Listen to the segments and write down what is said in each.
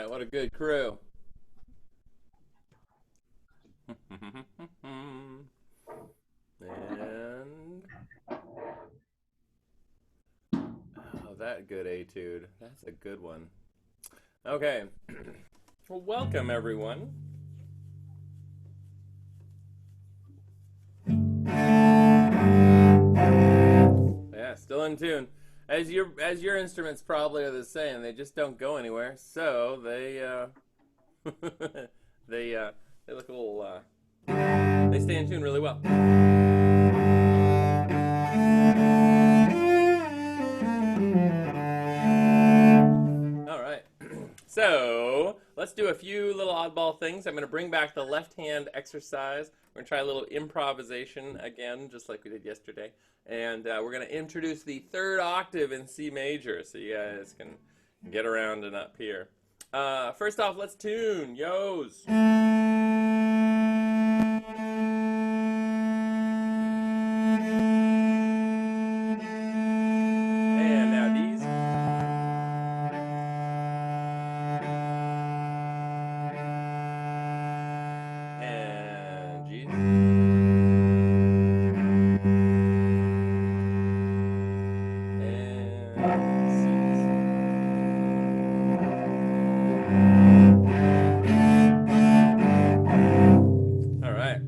right, what a good crew. And oh, that good etude. That's a good one. Okay. Well, welcome everyone. Yeah, still in tune. As your instruments probably are the same. They just don't go anywhere. So they look a little they stay in tune really well. All right. So let's do a few little oddball things. I'm going to bring back the left hand exercise. We're going to try a little improvisation again, just like we did yesterday. And we're going to introduce the third octave in C major so you guys can get around and up here. First off, let's tune. Yos. And now D's. And G's. All right.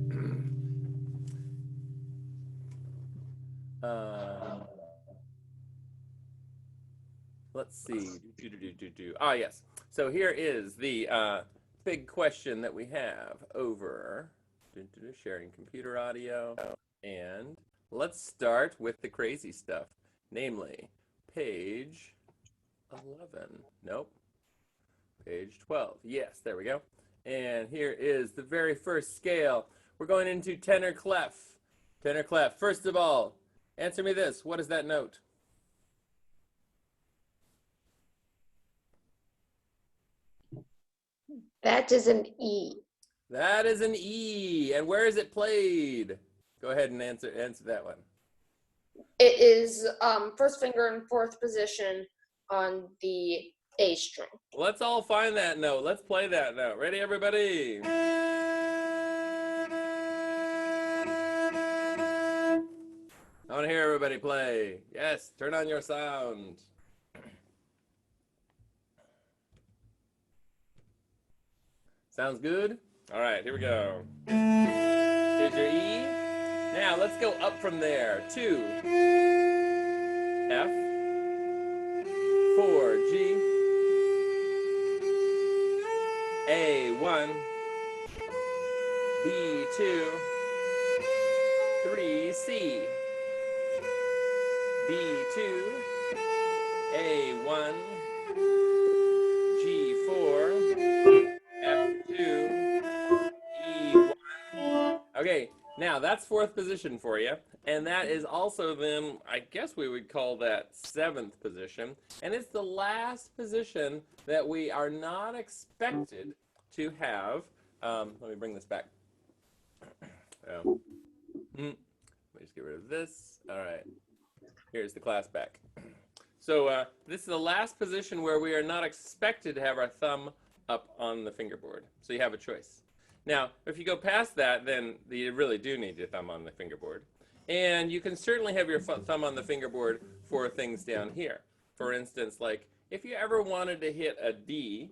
Let's see. Ah, yes. So here is the big question that we have over sharing computer audio. And let's start with the crazy stuff, namely page 11. Nope. Page 12. Yes, there we go. And here is the very first scale. We're going into tenor clef. Tenor clef. First of all, answer me this. What is that note? That is an E. That is an E. And where is it played? Go ahead and answer that one. It is first finger in fourth position on the A string. Let's all find that note. Let's play that note. Ready, everybody? I want to hear everybody play. Yes, turn on your sound. Sounds good? All right, here we go. Here's your E. Now let's go up from there to F, 4, G, A1, B2, 3, C, B2, A1, G4, F2, E1. Okay, now that's fourth position for you. And that is also then, I guess we would call that seventh position. And it's the last position that we are not expected to have. Let me bring this back. Let me just get rid of this. All right. Here's the class back. So this is the last position where we are not expected to have our thumb up on the fingerboard. So you have a choice. Now, if you go past that, then you really do need your thumb on the fingerboard. And you can certainly have your thumb on the fingerboard for things down here. For instance, like if you ever wanted to hit a D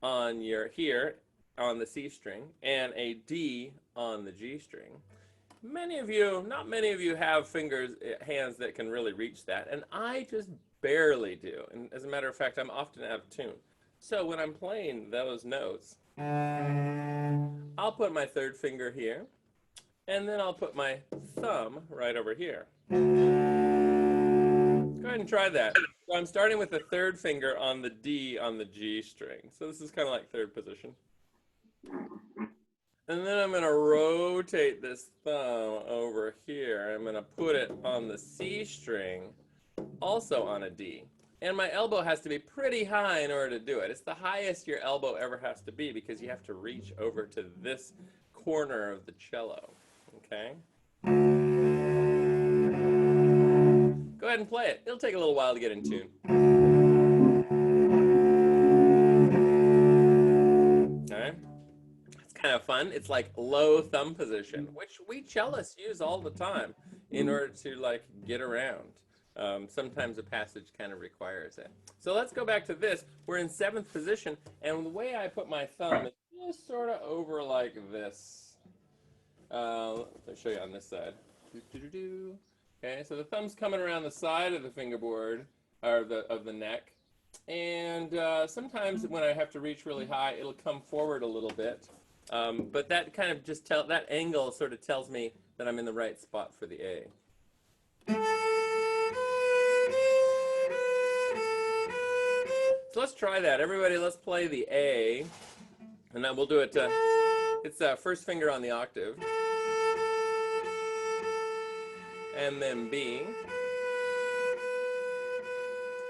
on here on the C string and a D on the G string, not many of you have hands that can really reach that, and I just barely do. And as a matter of fact, I'm often out of tune. So when I'm playing those notes, I'll put my third finger here, and then I'll put my thumb right over here. Go ahead and try that. So I'm starting with the third finger on the D on the G string. So this is kind of like third position. And then I'm going to rotate this thumb over here. I'm going to put it on the C string, also on a D. And my elbow has to be pretty high in order to do it. It's the highest your elbow ever has to be because you have to reach over to this corner of the cello. Okay? Go ahead and play it. It'll take a little while to get in tune. kind of fun. It's like low thumb position, which we cellists use all the time in order to like get around. Sometimes a passage kind of requires it. So let's go back to this. We're in 7th position, and the way I put my thumb is just sort of over like this. I'll show you on this side. Okay, so the thumb's coming around the side of the fingerboard, or of the neck, and sometimes when I have to reach really high, it'll come forward a little bit. But that kind of just that angle sort of tells me that I'm in the right spot for the A. So let's try that. Everybody, let's play the A, and then we'll do it. It's first finger on the octave, and then B,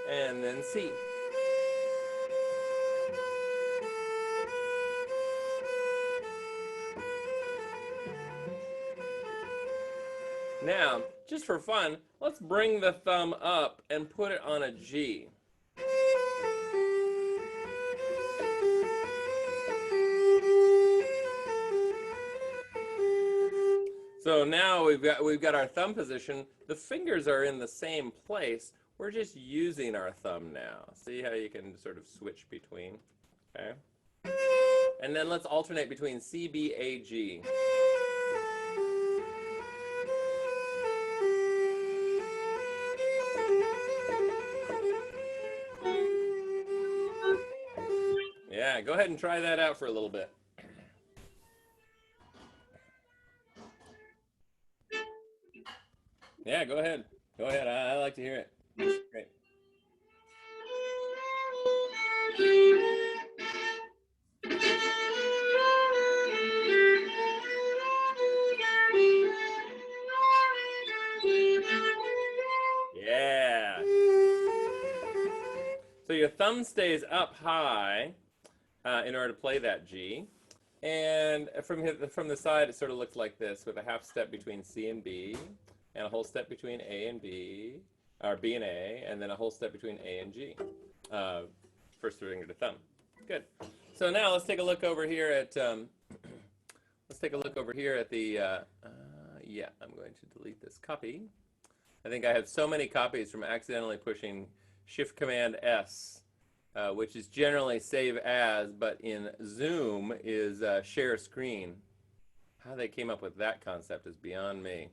and then C. Now, just for fun, let's bring the thumb up and put it on a G. So now we've got our thumb position. The fingers are in the same place. We're just using our thumb now. See how you can sort of switch between? Okay. And then let's alternate between C, B, A, G. Yeah, go ahead and try that out for a little bit. Yeah, go ahead. Go ahead. I like to hear it. Great. Yeah. So your thumb stays up high in order to play that G. And from the side, it sort of looks like this, with a half step between C and B, and a whole step between A and B, or B and A, and then a whole step between A and G. First finger to thumb. Good. So now let's take a look over here at the. Yeah, I'm going to delete this copy. I think I have so many copies from accidentally pushing Shift Command S. Which is generally save as, but in Zoom is share screen. How they came up with that concept is beyond me.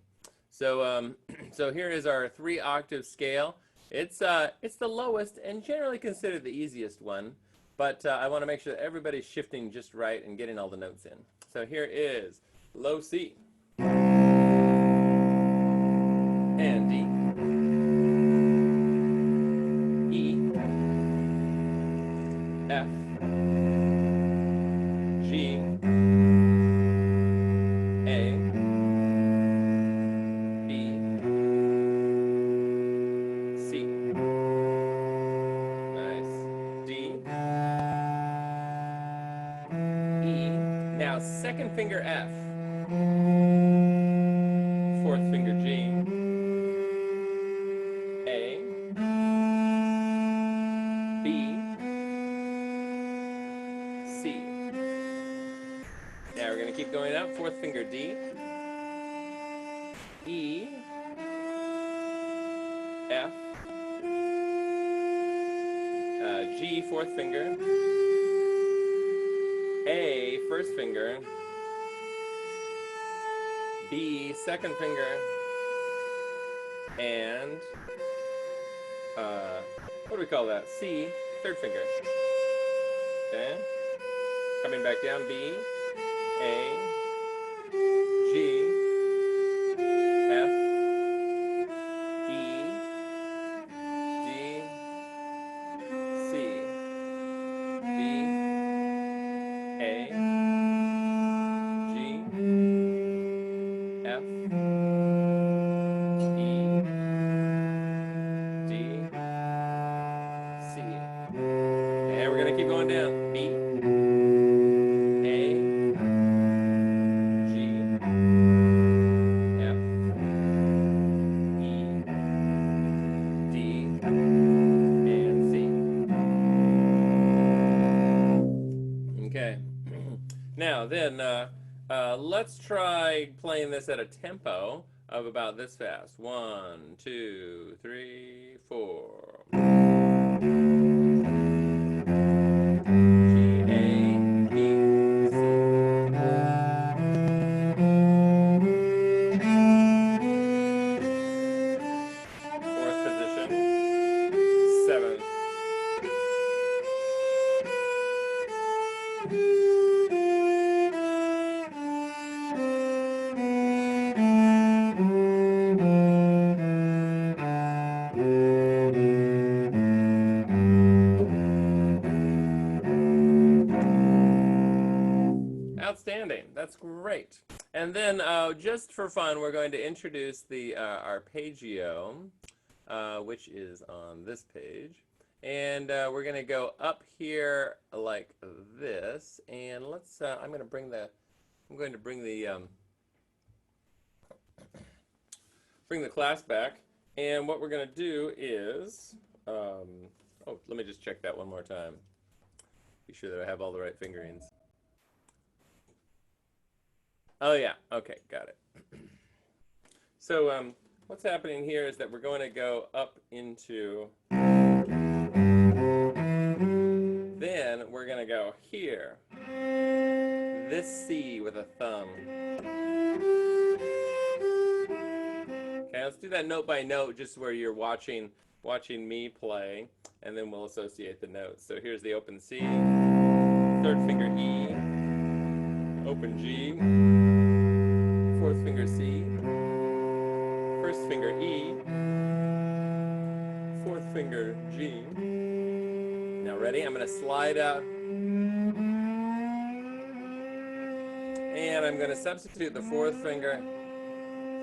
So, so here is our 3-octave scale. It's the lowest and generally considered the easiest one, but I want to make sure that everybody's shifting just right and getting all the notes in. So here is low C and D. F, G, A, B, C. Nice. D, E. Now second finger F, fourth finger G, A, B, C. Now we're going to keep going up. Fourth finger D, E, F, G, fourth finger, A, first finger, B, second finger, and what do we call that? C, third finger. Okay. Coming back down, B, A, G, F, E, D, C, B, A, G, F, E, D, C. And we're going to keep going down. B, A, G, F, E, D, and C. Okay. Now, Now then, let's try playing this at a tempo of about this fast. 1, 2, 3, 4. Outstanding. That's great. And then just for fun, we're going to introduce the arpeggio, which is on this page. And we're going to go up here like this. And let's, I'm going to bring the class back. And what we're going to do is, oh, let me just check that one more time. Be sure that I have all the right fingerings. Oh yeah, okay, got it. So what's happening here is that we're going to go up into, then we're going to go here, this C with a thumb. Okay, let's do that note by note, just where you're watching me play, and then we'll associate the notes. So here's the open C, third finger E, open G, fourth finger C, first finger E, fourth finger G. Now ready? I'm going to slide out, and I'm going to substitute the fourth finger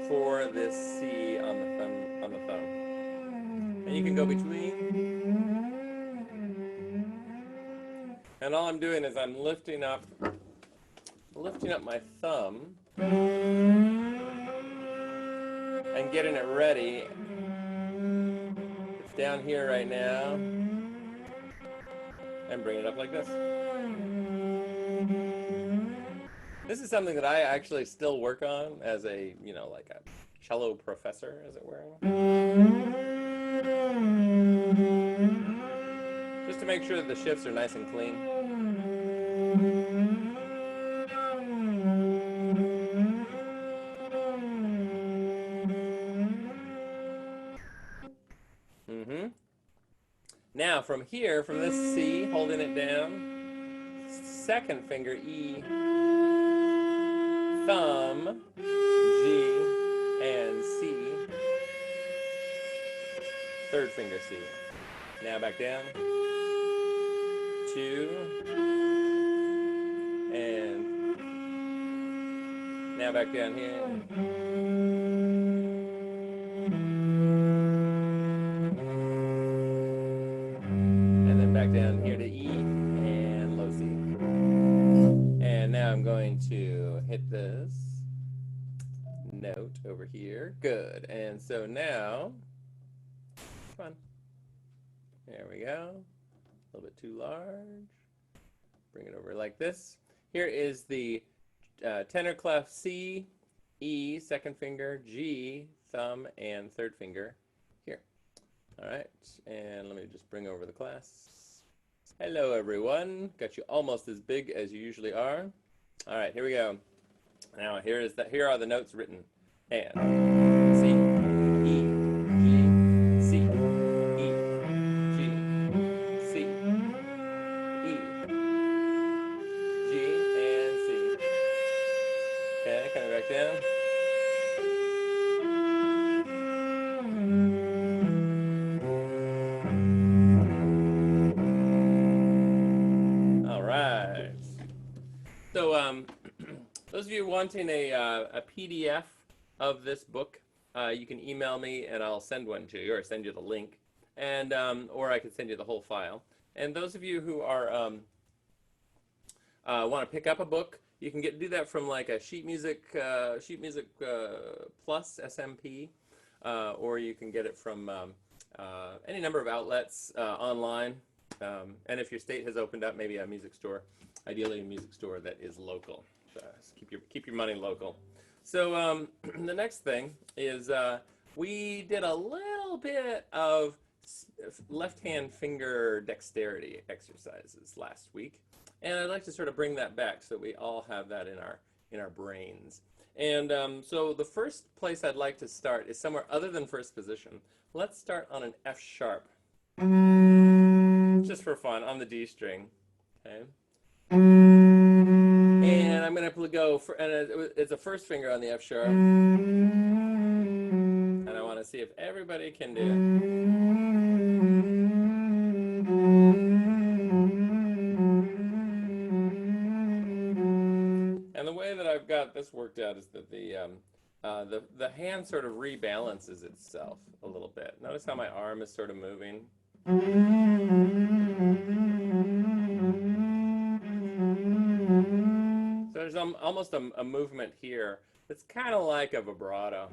for this C on the thumb. And you can go between. And all I'm doing is I'm lifting up my thumb and getting it ready. It's down here right now. And bring it up like this. This is something that I actually still work on as a, like a cello professor, as it were. Just to make sure that the shifts are nice and clean. Now from here, from this C, holding it down, second finger E, thumb, G, and C, third finger C. Now back down, 2, and now back down here. Back down here to E and low C. And now I'm going to hit this note over here. Good. And so now, come on. There we go. A little bit too large. Bring it over like this. Here is the tenor clef C, E, second finger, G, thumb, and third finger here. All right. And let me just bring over the class. Hello everyone. Got you almost as big as you usually are. All right, here we go. Now here are the notes written. And C, E, G, C, E, G, C, E, G, and C. Okay, coming back down. So those of you wanting a PDF of this book, you can email me and I'll send one to you, or send you the link, and or I can send you the whole file. And those of you who are want to pick up a book, you can do that from like a Sheet Music Plus SMP, or you can get it from any number of outlets online. And if your state has opened up, maybe a music store, ideally a music store that is local. So keep your money local. So the next thing is we did a little bit of left-hand finger dexterity exercises last week, and I'd like to sort of bring that back so we all have that in our brains. And so the first place I'd like to start is somewhere other than first position. Let's start on an F sharp, just for fun, on the D string. Okay. And I'm going to go for, and it's a first finger on the F sharp. And I want to see if everybody can do it. And the way that I've got this worked out is that the hand sort of rebalances itself a little bit. Notice how my arm is sort of moving. So there's almost a movement here that's kind of like a vibrato.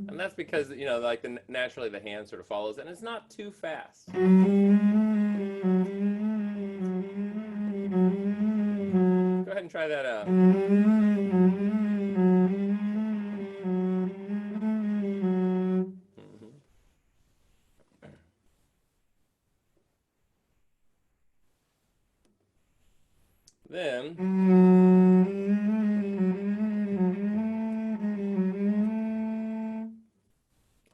And that's because, you know, like naturally the hand sort of follows, and it's not too fast. Go ahead and try that out. Then,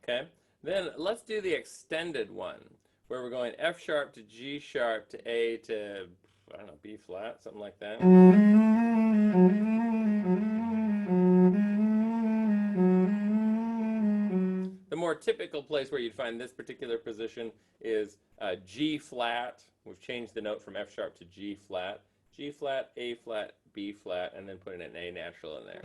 okay, then let's do the extended one, where we're going F sharp to G sharp to A to, I don't know, B flat, something like that. The more typical place where you'd find this particular position is G flat. We've changed the note from F sharp to G flat, A flat, B flat, and then putting an A natural in there.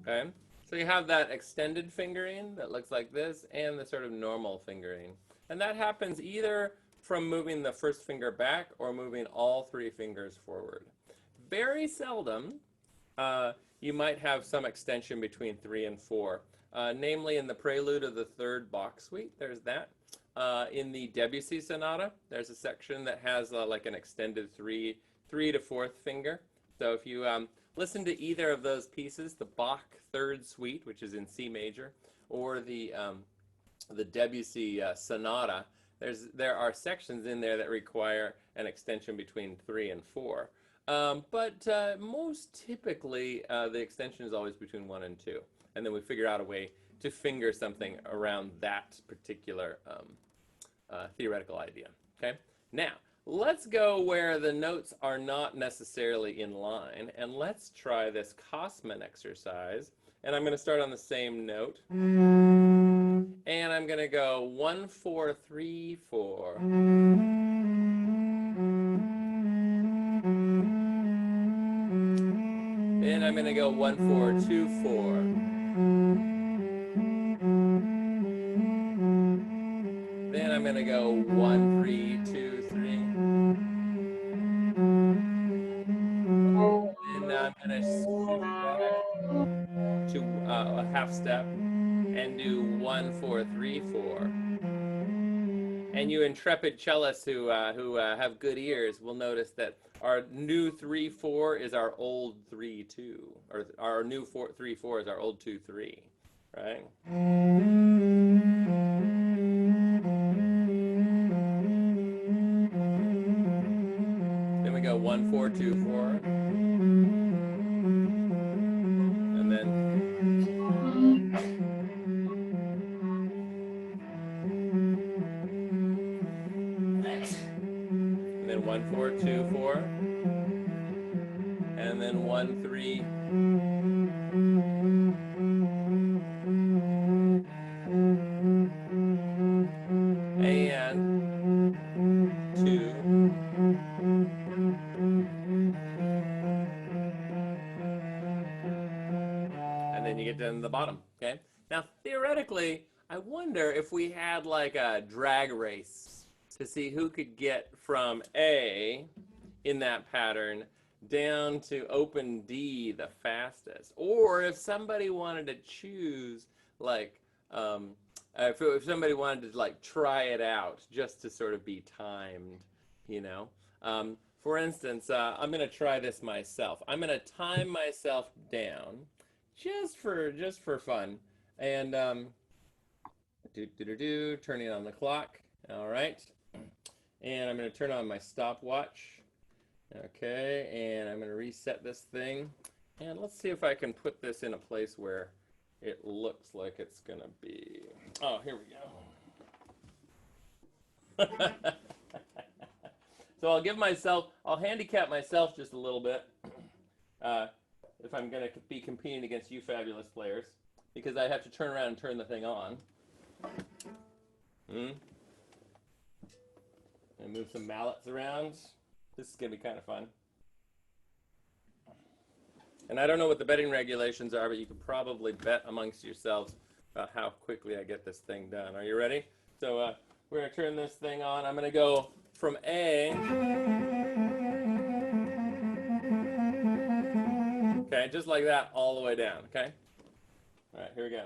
Okay, so you have that extended fingering that looks like this, and the sort of normal fingering. And that happens either from moving the first finger back or moving all three fingers forward. Very seldom, you might have some extension between 3 and 4. Namely, in the prelude of the third Bach suite, there's that. In the Debussy sonata, there's a section that has like an extended 3 to 4th finger. So if you listen to either of those pieces, the Bach third suite, which is in C major, or the Debussy sonata, there are sections in there that require an extension between 3 and 4. But most typically, the extension is always between 1 and 2. And then we figure out a way to finger something around that particular theoretical idea. Okay? Now, let's go where the notes are not necessarily in line, and let's try this Kosman exercise. And I'm going to start on the same note. And I'm going to go 1, 4, 3, 4. Then I'm going to go 1, 4, 2, 4. Then I'm going to go 1, 3, 2, 3. Then I'm going to shift back to a half step and do 1, 4, 3, 4. And you intrepid cellists who have good ears will notice that our new 3, 4 is our old 3, 2, or our new 4, 3, 4 is our old 2, 3, right? Then we go 1, 4, 2, 4, and then. And then 1, 4, 2, 4, and then 1, 3, and 2, the bottom, okay? Now, theoretically, I wonder if we had like a drag race to see who could get from A in that pattern down to open D the fastest. Or if somebody wanted to choose, like, if somebody wanted to like try it out just to sort of be timed, you know. For instance, I'm going to try this myself. I'm going to time myself down just for fun, and turning on the clock. All right, and I'm going to turn on my stopwatch. Okay, and I'm going to reset this thing, and let's see if I can put this in a place where it looks like it's going to be. Oh, here we go. So I'll handicap myself just a little bit if I'm going to be competing against you fabulous players, because I have to turn around and turn the thing on. And move some mallets around. This is going to be kind of fun. And I don't know what the betting regulations are, but you can probably bet amongst yourselves about how quickly I get this thing done. Are you ready? So we're going to turn this thing on. I'm going to go from A. Okay, just like that, all the way down, okay? All right, here we go.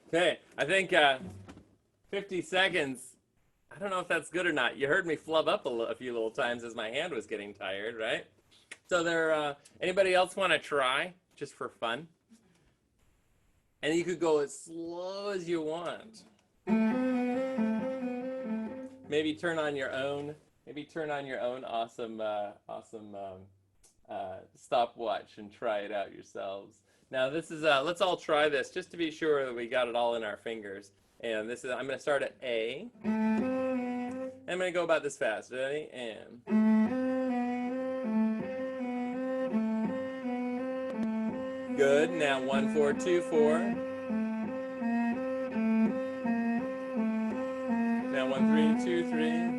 Okay, I think 50 seconds. I don't know if that's good or not. You heard me flub up a few little times as my hand was getting tired, right? So anybody else want to try just for fun? And you could go as slow as you want. Maybe turn on your own. Maybe turn on your own awesome stopwatch and try it out yourselves. Now this is let's all try this just to be sure that we got it all in our fingers. And this is I'm going to start at A. And I'm going to go about this fast. Ready? And good. Now 1 4 2 4. Now 1 3 2 3.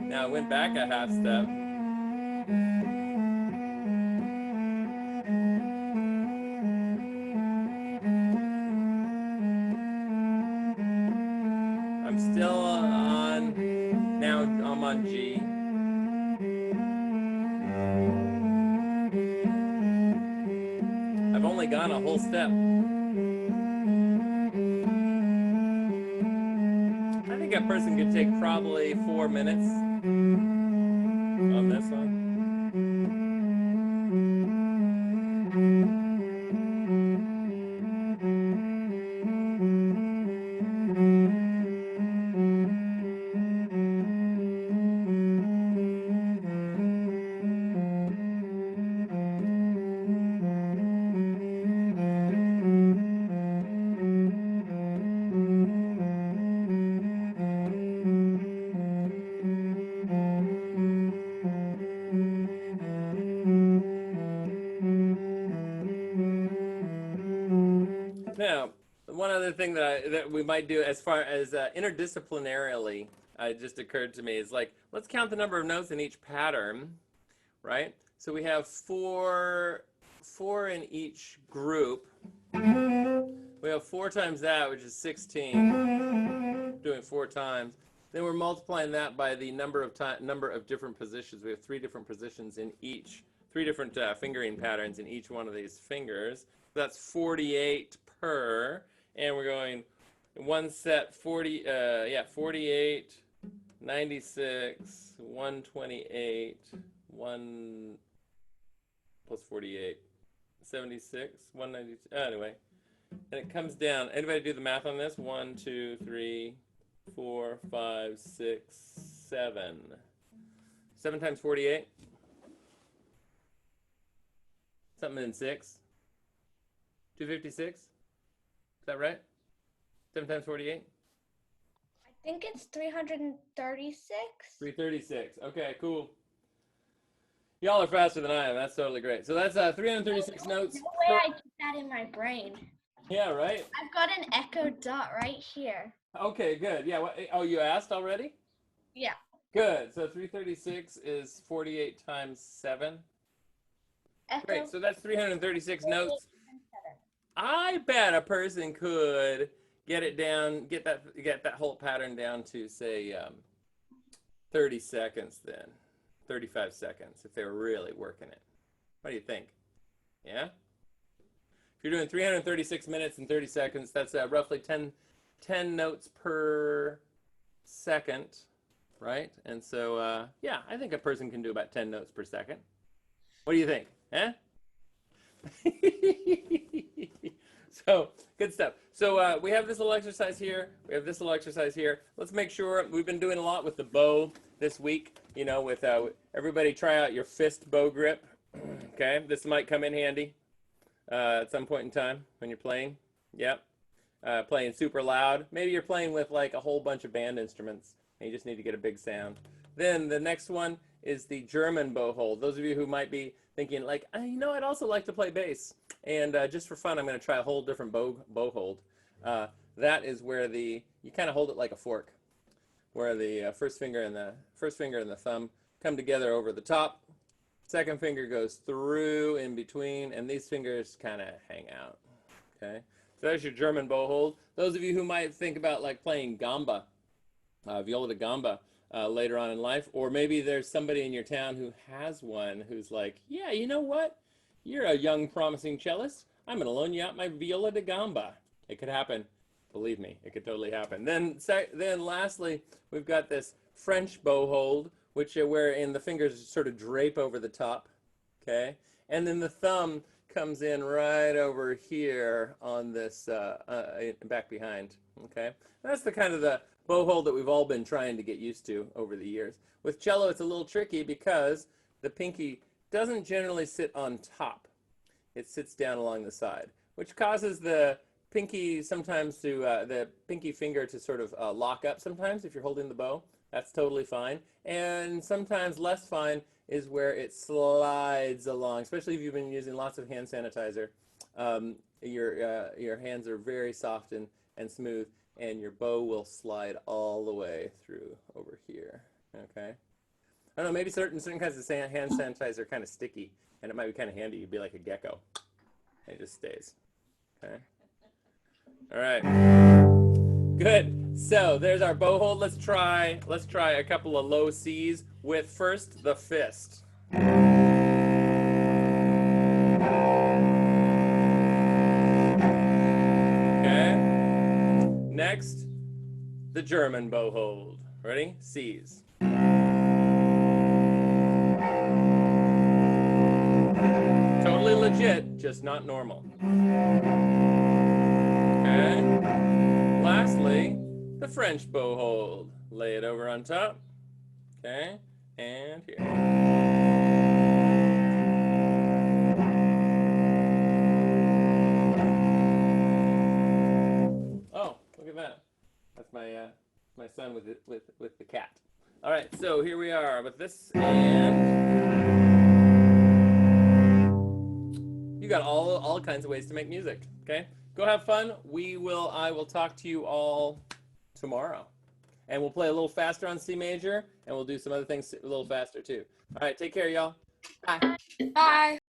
Now I went back a half step. I'm still on, now I'm on G. I've only gone a whole step. I think a person could take probably 4 minutes on this one. Now, one other thing that we might do as far as interdisciplinarily just occurred to me is like, let's count the number of notes in each pattern, right? So we have four in each group. We have 4 times that, which is 16. Doing 4 times. Then we're multiplying that by the number of different positions. We have 3 different positions in each, 3 different fingering patterns in each one of these fingers. That's 48 per, and we're going one set 48, 96, 128, 1 plus 48, 76, 192. Anyway, and it comes down. Anybody do the math on this? 1, 2, 3, 4, 5, 6, 7. 7 times 48. Something in 6. 256. Is that right? 7 times 48. I think it's 336. 336. Okay, cool. Y'all are faster than I am. That's totally great. So that's 336 notes. No way I keep that in my brain. Yeah, right? I've got an echo dot right here. Okay, good. Yeah. Oh, you asked already? Yeah. Good. So 336 is 48 times 7. Echo. Great. So that's 336 notes. 7. I bet a person could get it down, get that whole pattern down to say 30 seconds then. 35 seconds if they were really working it. What do you think? Yeah? If you're doing 336 minutes and 30 seconds, that's roughly 10 notes per second, right? And so, yeah, I think a person can do about 10 notes per second. What do you think? Eh? So, good stuff. So we have this little exercise here. We have this little exercise here. Let's make sure, we've been doing a lot with the bow this week, you know, with everybody try out your fist bow grip. Okay, this might come in handy at some point in time when you're playing. Yep. Playing super loud. Maybe you're playing with like a whole bunch of band instruments and you just need to get a big sound. Then the next one is the German bow hold. Those of you who might be thinking like, you know, I'd also like to play bass. And just for fun, I'm going to try a whole different bow hold. That is where you kind of hold it like a fork, where the first finger and the thumb come together over the top. Second finger goes through in between, and these fingers kind of hang out. Okay, so that's your German bow hold. Those of you who might think about like playing gamba, viola da gamba, later on in life, or maybe there's somebody in your town who has one who's like, yeah, you know what? You're a young, promising cellist. I'm going to loan you out my viola da gamba. It could happen. Believe me, it could totally happen. Then lastly, we've got this French bow hold, which wherein the fingers sort of drape over the top, okay? And then the thumb comes in right over here on this back behind, okay? That's the kind of the bow hold that we've all been trying to get used to over the years. With cello, it's a little tricky because the pinky doesn't generally sit on top. It sits down along the side, which causes the pinky sometimes to, the pinky finger to sort of lock up sometimes if you're holding the bow. That's totally fine. And sometimes less fine is where it slides along, especially if you've been using lots of hand sanitizer. Your hands are very soft and smooth, and your bow will slide all the way through over here, okay? I don't know, maybe certain kinds of hand sanitizer are kind of sticky, and it might be kind of handy. You'd be like a gecko. And it just stays, okay? All right, good. So there's our bow hold. Let's try a couple of low C's with first the fist. Okay. Next, the German bow hold. Ready? C's. Totally legit, just not normal. Okay. Lastly, the French bow hold. Lay it over on top. Okay. And here. Oh, look at that. That's my son with the cat. All right, so here we are with this, and you got all kinds of ways to make music. Okay, go have fun. I will talk to you all tomorrow, and we'll play a little faster on C major, and we'll do some other things a little faster too. All right, take care, y'all. Bye. Bye.